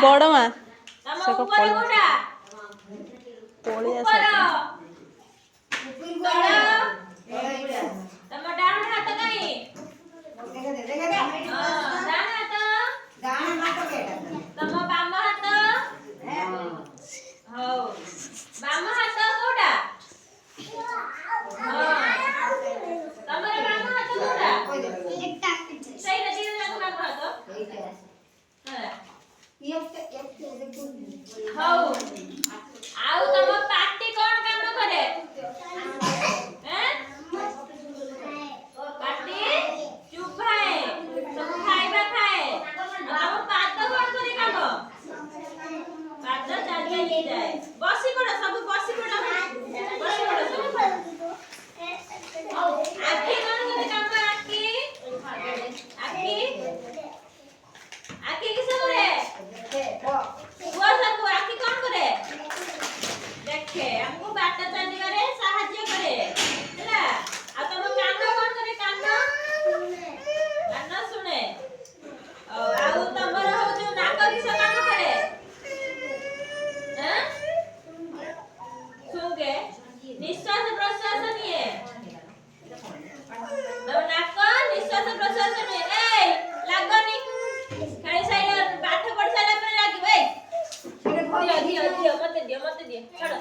बड़ मा से को पड़ी आसे तम डान हाथ काई डान हाथ तम बाम हाथ हो बाम हाथ कोडा तमरे बाम हाथ कोडा सही नदी रे बाम हाथ हां हो आउ तम पार्टी कोन काम करे हैं पार्टी चुप है सब खाइबा खाए तम पाद कोन करे काम पाद चालबे नहीं जाए बसी पड़ सब बसी पड़ सब आखी कोन करे काम आखी आखी आखी किसे करे वो सब आखी कौन करे देखे हमको बात चली करे सहाय्य करे हैला आ तुम कान कौन करे कान सुने आउ तमर हो जो नाक किसे काम करे हैं सुनके निश्वास प्रश्वास निए तम नाक निश्वास प्रश्वास निए ए लागनी खाई साइले पाठ पढ़ साइले पर लागी बे दियो मत दियो छोड़ो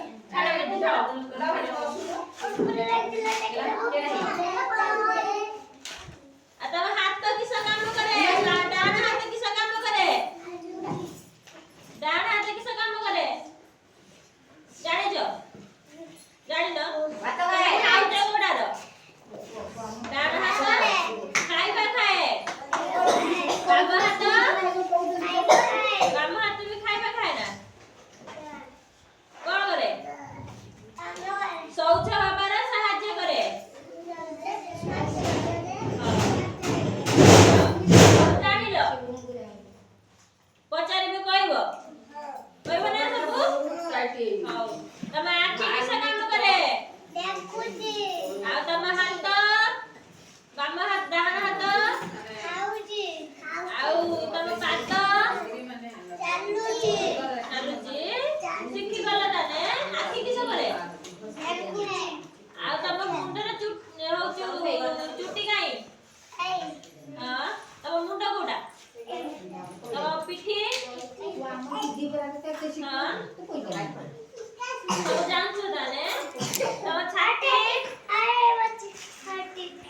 आ तब हाथ तो किसा काम करे डान हाथ किसा काम करे डान हाथ किसा काम करे जाने जो जानि न बात खाए खाऊ ते गोडार डान हाथ खाइबा खाए बाम हाथ बाम हाथ भी खाइबा खाए ना कौन करे शौच हबार साहाय्य करे जानिलो पचारिबे कहबो कहबो ना सब हां तम आखी किसा काम करे देखुची आ तम हाथ बाम हाथ डान हाथ खाऊची आउ तम पाद चालुची शिखी गला ताने आखी किसा करे देखुची आ तम मुंडर चुटी काई हां तम मुंड कोडा तम पिठी हां